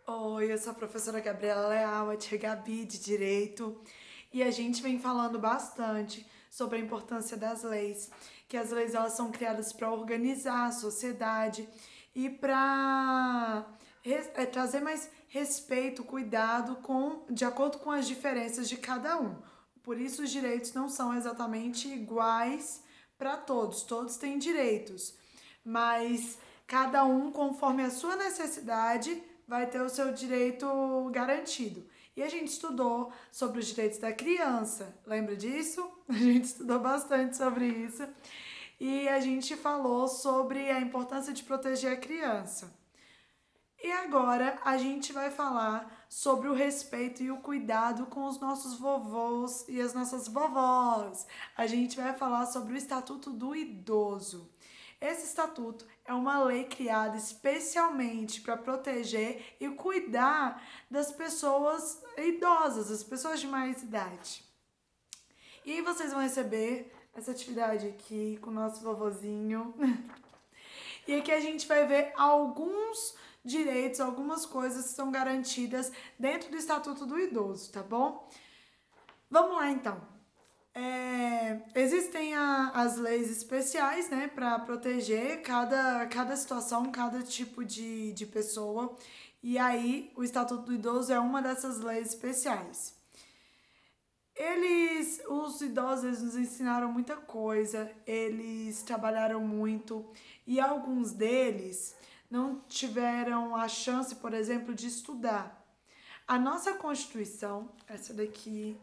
Oi, eu sou a professora Gabriela Leal, a tia Gabi de Direito, e a gente vem falando bastante sobre a importância das leis, que as leis elas são criadas para organizar a sociedade e para trazer mais respeito, cuidado de acordo com as diferenças de cada um. Por isso os direitos não são exatamente iguais para todos, todos têm direitos, mas cada um, conforme a sua necessidade, vai ter o seu direito garantido. E a gente estudou sobre os direitos da criança, lembra disso? A gente estudou bastante sobre isso. E a gente falou sobre a importância de proteger a criança. E agora a gente vai falar sobre o respeito e o cuidado com os nossos vovôs e as nossas vovós. A gente vai falar sobre o Estatuto do Idoso. Esse estatuto é uma lei criada especialmente para proteger e cuidar das pessoas idosas, das pessoas de mais idade. E aí vocês vão receber essa atividade aqui com o nosso vovozinho. E aqui a gente vai ver alguns direitos, algumas coisas que são garantidas dentro do Estatuto do Idoso, tá bom? Vamos lá então. Existem as leis especiais, né, para proteger cada situação, cada tipo de pessoa. E aí, o Estatuto do Idoso é uma dessas leis especiais. Os idosos, eles nos ensinaram muita coisa, eles trabalharam muito e alguns deles não tiveram a chance, por exemplo, de estudar. A nossa Constituição, essa daqui,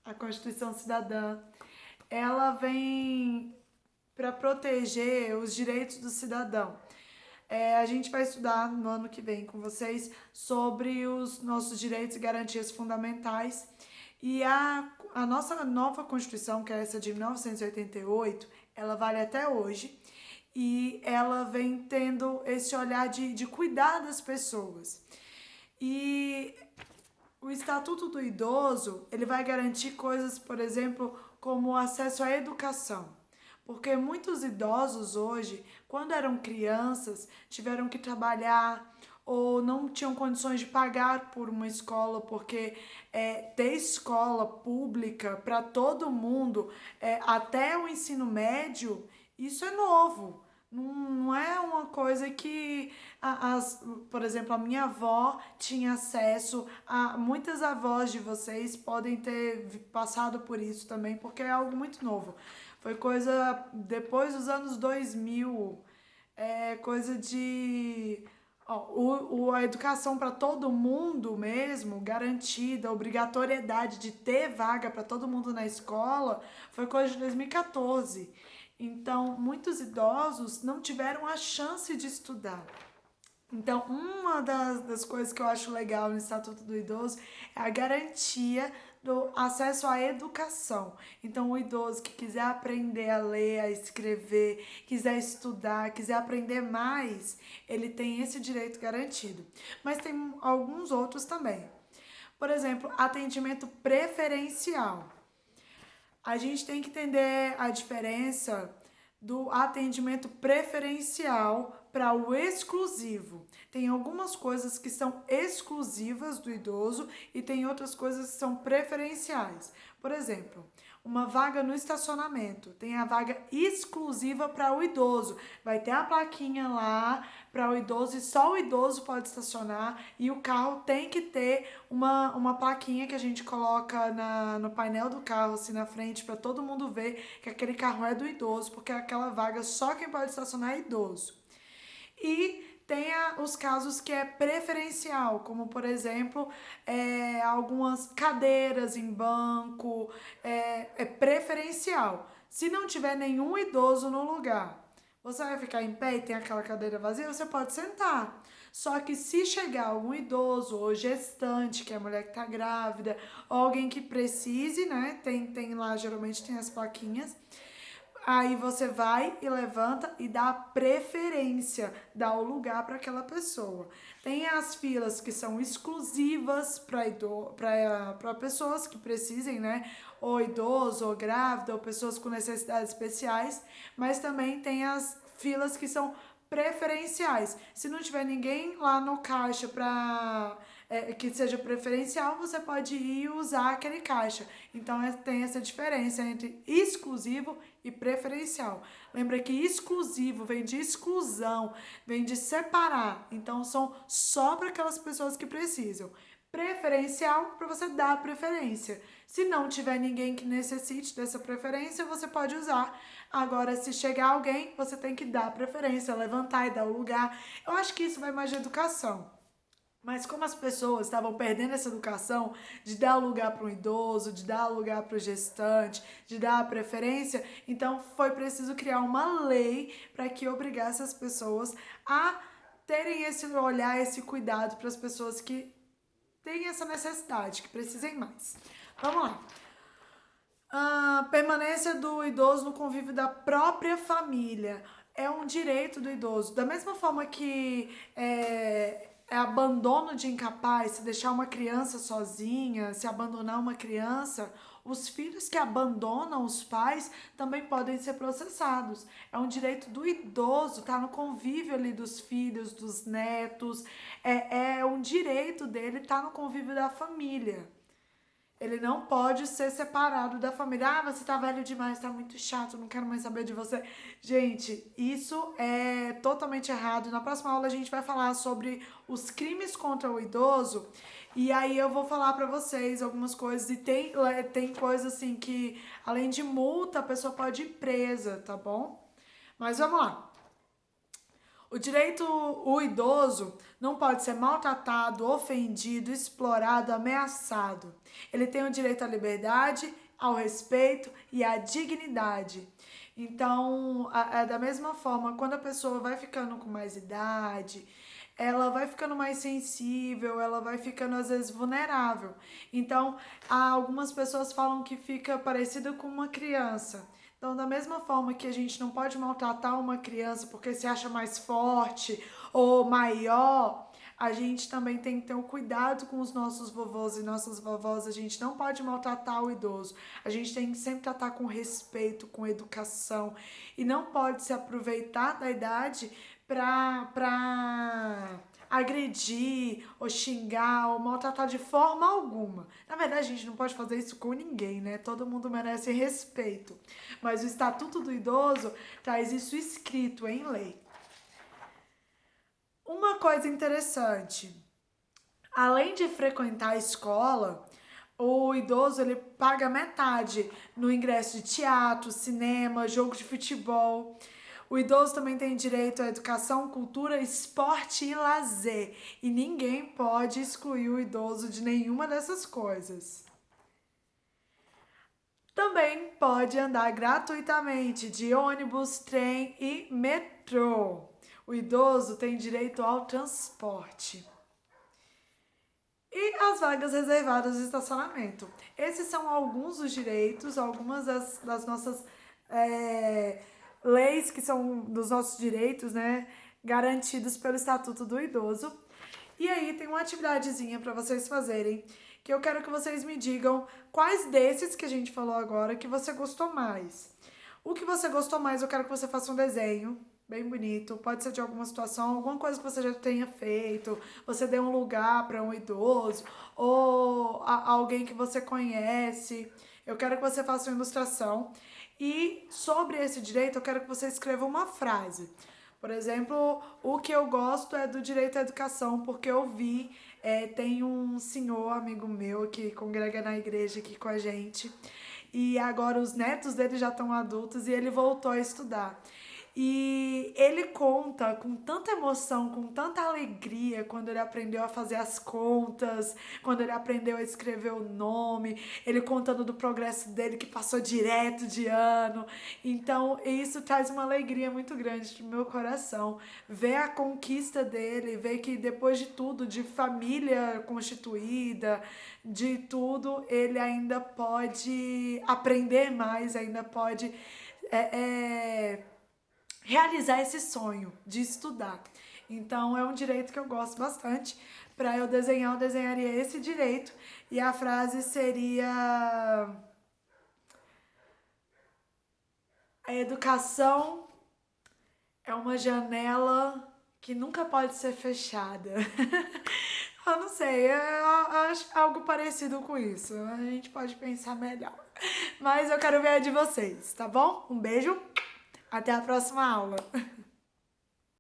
a Constituição Cidadã, ela vem para proteger os direitos do cidadão. A gente vai estudar no ano que vem com vocês sobre os nossos direitos e garantias fundamentais. E a nossa nova Constituição, que é essa de 1988, ela vale até hoje. E ela vem tendo esse olhar de cuidar das pessoas. E o Estatuto do Idoso, ele vai garantir coisas, por exemplo, como acesso à educação. Porque muitos idosos hoje, quando eram crianças, tiveram que trabalhar ou não tinham condições de pagar por uma escola, porque ter escola pública para todo mundo, até o ensino médio, isso é novo. Não é uma coisa que, por exemplo, a minha avó tinha acesso a. Muitas avós de vocês podem ter passado por isso também, porque é algo muito novo. Foi coisa depois dos anos 2000, coisa de. Ó, a educação para todo mundo mesmo, garantida, obrigatoriedade de ter vaga para todo mundo na escola, foi coisa de 2014. Então, muitos idosos não tiveram a chance de estudar. Então, uma das coisas que eu acho legal no Estatuto do Idoso é a garantia do acesso à educação. Então, o idoso que quiser aprender a ler, a escrever, quiser estudar, quiser aprender mais, ele tem esse direito garantido. Mas tem alguns outros também. Por exemplo, atendimento preferencial. A gente tem que entender a diferença do atendimento preferencial para o exclusivo. Tem algumas coisas que são exclusivas do idoso e tem outras coisas que são preferenciais. Por exemplo, uma vaga no estacionamento, tem a vaga exclusiva para o idoso. Vai ter a plaquinha lá para o idoso e só o idoso pode estacionar e o carro tem que ter uma plaquinha que a gente coloca no painel do carro, assim na frente, para todo mundo ver que aquele carro é do idoso, porque aquela vaga só quem pode estacionar é idoso. E tem os casos que é preferencial, como por exemplo, algumas cadeiras em banco, é preferencial. Se não tiver nenhum idoso no lugar, você vai ficar em pé e tem aquela cadeira vazia, você pode sentar. Só que se chegar algum idoso ou gestante, que é a mulher que está grávida, ou alguém que precise, né? Tem lá, geralmente tem as plaquinhas. Aí você vai e levanta e dá preferência, dá o lugar para aquela pessoa. Tem as filas que são exclusivas para pessoas que precisem, né? Ou idoso, ou grávida, ou pessoas com necessidades especiais. Mas também tem as filas que são preferenciais. Se não tiver ninguém lá no caixa para que seja preferencial, você pode ir e usar aquele caixa. Então tem essa diferença entre exclusivo e preferencial. Lembra que exclusivo vem de exclusão, vem de separar. Então são só para aquelas pessoas que precisam. Preferencial para você dar preferência. Se não tiver ninguém que necessite dessa preferência, você pode usar. Agora, se chegar alguém, você tem que dar preferência, levantar e dar o lugar. Eu acho que isso vai mais de educação. Mas como as pessoas estavam perdendo essa educação de dar lugar para um idoso, de dar lugar para o gestante, de dar a preferência, então foi preciso criar uma lei para que obrigasse as pessoas a terem esse olhar, esse cuidado para as pessoas que têm essa necessidade, que precisem mais. Vamos lá. Permanência do idoso no convívio da própria família. É um direito do idoso. Da mesma forma que é abandono de incapaz, se deixar uma criança sozinha, se abandonar uma criança, os filhos que abandonam os pais também podem ser processados. É um direito do idoso estar no convívio ali dos filhos, dos netos. É um direito dele estar no convívio da família. Ele não pode ser separado da família. Ah, você tá velho demais, tá muito chato, não quero mais saber de você. Gente, isso é totalmente errado. Na próxima aula a gente vai falar sobre os crimes contra o idoso. E aí eu vou falar pra vocês algumas coisas. E tem coisa assim que, além de multa, a pessoa pode ir presa, tá bom? Mas vamos lá. O idoso não pode ser maltratado, ofendido, explorado, ameaçado. Ele tem o direito à liberdade, ao respeito e à dignidade. Então, da mesma forma, quando a pessoa vai ficando com mais idade, ela vai ficando mais sensível, ela vai ficando às vezes vulnerável. Então, algumas pessoas falam que fica parecido com uma criança. Então, da mesma forma que a gente não pode maltratar uma criança porque se acha mais forte ou maior, a gente também tem que ter um cuidado com os nossos vovôs e nossas vovós. A gente não pode maltratar o idoso. A gente tem que sempre tratar com respeito, com educação. E não pode se aproveitar da idade pra agredir, ou xingar, ou maltratar de forma alguma. Na verdade, a gente não pode fazer isso com ninguém, né? Todo mundo merece respeito. Mas o Estatuto do Idoso traz isso escrito em lei. Uma coisa interessante, além de frequentar a escola, o idoso ele paga metade no ingresso de teatro, cinema, jogo de futebol. O idoso também tem direito à educação, cultura, esporte e lazer. E ninguém pode excluir o idoso de nenhuma dessas coisas. Também pode andar gratuitamente de ônibus, trem e metrô. O idoso tem direito ao transporte. E as vagas reservadas de estacionamento. Esses são alguns dos direitos, algumas das nossas leis que são dos nossos direitos, né, garantidos pelo Estatuto do Idoso. E aí tem uma atividadezinha para vocês fazerem, que eu quero que vocês me digam quais desses que a gente falou agora que você gostou mais. O que você gostou mais, eu quero que você faça um desenho bem bonito, pode ser de alguma situação, alguma coisa que você já tenha feito, você deu um lugar para um idoso, ou alguém que você conhece. Eu quero que você faça uma ilustração. E sobre esse direito, eu quero que você escreva uma frase. Por exemplo, o que eu gosto é do direito à educação, porque eu vi, tem um senhor, amigo meu, que congrega na igreja aqui com a gente, e agora os netos dele já estão adultos e ele voltou a estudar. E ele conta com tanta emoção, com tanta alegria quando ele aprendeu a fazer as contas, quando ele aprendeu a escrever o nome, ele contando do progresso dele que passou direto de ano. Então, isso traz uma alegria muito grande pro meu coração. Ver a conquista dele, ver que depois de tudo, de família constituída, de tudo, ele ainda pode aprender mais, ainda pode realizar esse sonho de estudar. Então é um direito que eu gosto bastante. Para eu desenhar, eu desenharia esse direito e a frase seria: a educação É uma janela que nunca pode ser fechada. Eu não sei, eu acho algo parecido com isso. A gente pode pensar melhor. Mas eu quero ver a de vocês, tá bom? Um beijo, até a próxima aula.